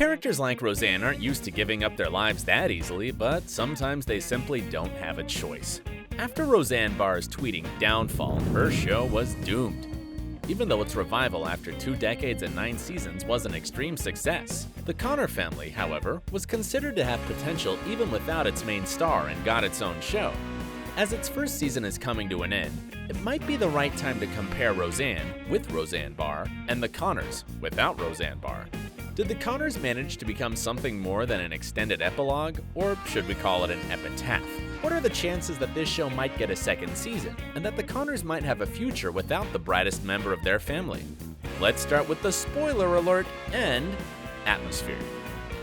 Characters like Roseanne aren't used to giving up their lives that easily, but sometimes they simply don't have a choice. After Roseanne Barr's tweeting downfall, her show was doomed. Even though its revival after 2 decades and 9 seasons was an extreme success, the Conner family, however, was considered to have potential even without its main star and got its own show. As its first season is coming to an end, it might be the right time to compare Roseanne with Roseanne Barr and the Conners without Roseanne Barr. Did the Conners manage to become something more than an extended epilogue, or should we call it an epitaph? What are the chances that this show might get a second season, and that the Conners might have a future without the brightest member of their family? Let's start with the spoiler alert and atmosphere.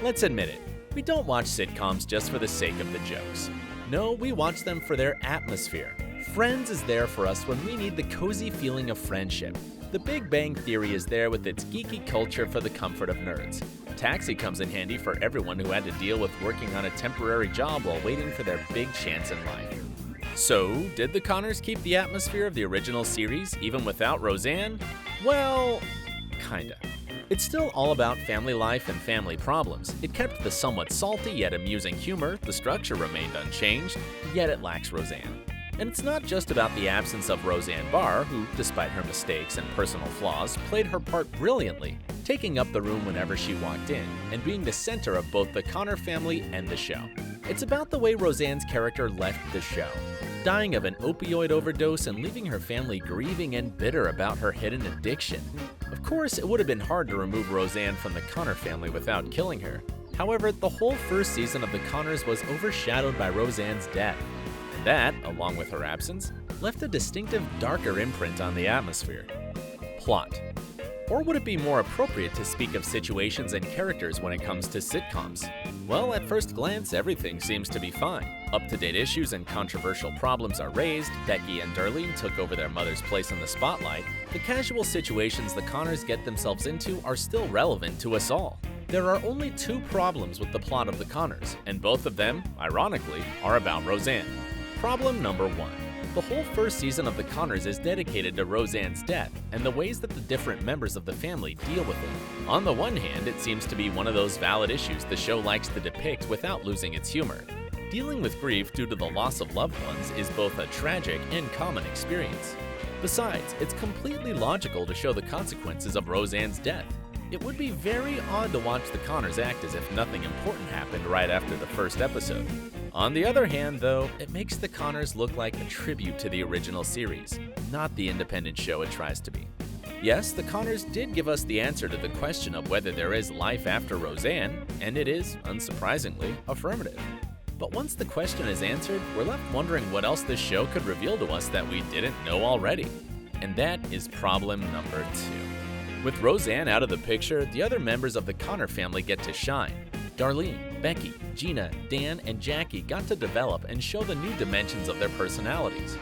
Let's admit it, we don't watch sitcoms just for the sake of the jokes. No, we watch them for their atmosphere. Friends is there for us when we need the cozy feeling of friendship. The Big Bang Theory is there with its geeky culture for the comfort of nerds. Taxi comes in handy for everyone who had to deal with working on a temporary job while waiting for their big chance in life. So, did the Conners keep the atmosphere of the original series even without Roseanne? Well, kinda. It's still all about family life and family problems. It kept the somewhat salty yet amusing humor, the structure remained unchanged, yet it lacks Roseanne. And it's not just about the absence of Roseanne Barr, who, despite her mistakes and personal flaws, played her part brilliantly, taking up the room whenever she walked in, and being the center of both the Conner family and the show. It's about the way Roseanne's character left the show, dying of an opioid overdose and leaving her family grieving and bitter about her hidden addiction. Of course, it would have been hard to remove Roseanne from the Conner family without killing her. However, the whole first season of The Conners was overshadowed by Roseanne's death. That, along with her absence, left a distinctive darker imprint on the atmosphere. Plot. Or would it be more appropriate to speak of situations and characters when it comes to sitcoms? Well, at first glance, everything seems to be fine. Up-to-date issues and controversial problems are raised, Becky and Darlene took over their mother's place in the spotlight, the casual situations the Conners get themselves into are still relevant to us all. There are only 2 problems with the plot of The Conners, and both of them, ironically, are about Roseanne. Problem number 1. The whole first season of The Conners is dedicated to Roseanne's death and the ways that the different members of the family deal with it. On the one hand, it seems to be one of those valid issues the show likes to depict without losing its humor. Dealing with grief due to the loss of loved ones is both a tragic and common experience. Besides, it's completely logical to show the consequences of Roseanne's death. It would be very odd to watch the Conners act as if nothing important happened right after the first episode. On the other hand, though, it makes the Conners look like a tribute to the original series, not the independent show it tries to be. Yes, the Conners did give us the answer to the question of whether there is life after Roseanne, and it is, unsurprisingly, affirmative. But once the question is answered, we're left wondering what else this show could reveal to us that we didn't know already. And that is problem number 2. With Roseanne out of the picture, the other members of the Conner family get to shine. Darlene, Becky, Gina, Dan, and Jackie got to develop and show the new dimensions of their personalities.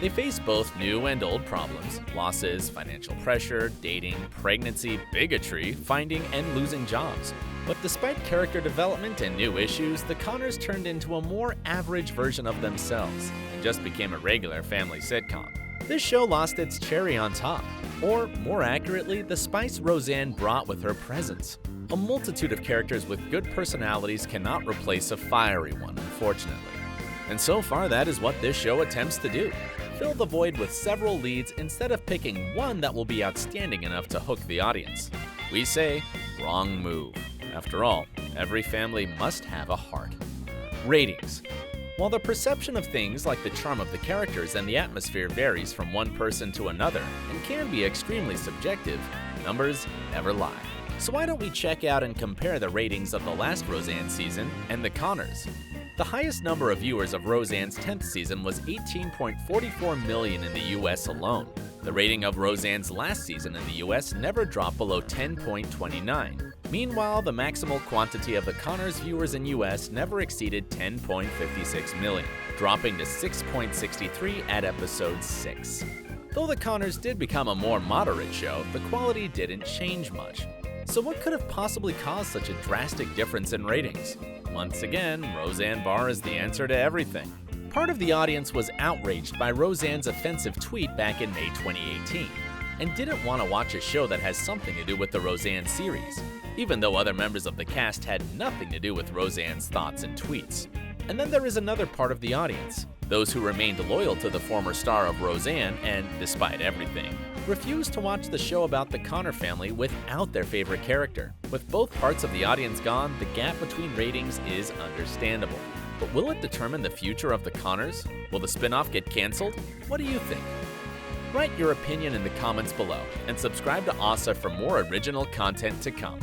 They face both new and old problems, losses, financial pressure, dating, pregnancy, bigotry, finding and losing jobs. But despite character development and new issues, the Conners turned into a more average version of themselves and just became a regular family sitcom. This show lost its cherry on top, or more accurately, the spice Roseanne brought with her presence. A multitude of characters with good personalities cannot replace a fiery one, unfortunately. And so far, that is what this show attempts to do. Fill the void with several leads instead of picking one that will be outstanding enough to hook the audience. We say, wrong move. After all, every family must have a heart. Ratings. While the perception of things like the charm of the characters and the atmosphere varies from one person to another and can be extremely subjective, numbers never lie. So why don't we check out and compare the ratings of the last Roseanne season and the Conners? The highest number of viewers of Roseanne's 10th season was 18.44 million in the US alone. The rating of Roseanne's last season in the US never dropped below 10.29. Meanwhile, the maximal quantity of the Conners viewers in US never exceeded 10.56 million, dropping to 6.63 at episode 6. Though the Conners did become a more moderate show, the quality didn't change much. So what could have possibly caused such a drastic difference in ratings? Once again, Roseanne Barr is the answer to everything. Part of the audience was outraged by Roseanne's offensive tweet back in May 2018, and didn't want to watch a show that has something to do with the Roseanne series. even though other members of the cast had nothing to do with Roseanne's thoughts and tweets. And then there is another part of the audience, those who remained loyal to the former star of Roseanne and, despite everything, refused to watch the show about the Conner family without their favorite character. With both parts of the audience gone, the gap between ratings is understandable. But will it determine the future of the Conners? Will the spinoff get canceled? What do you think? Write your opinion in the comments below and subscribe to OSSA for more original content to come.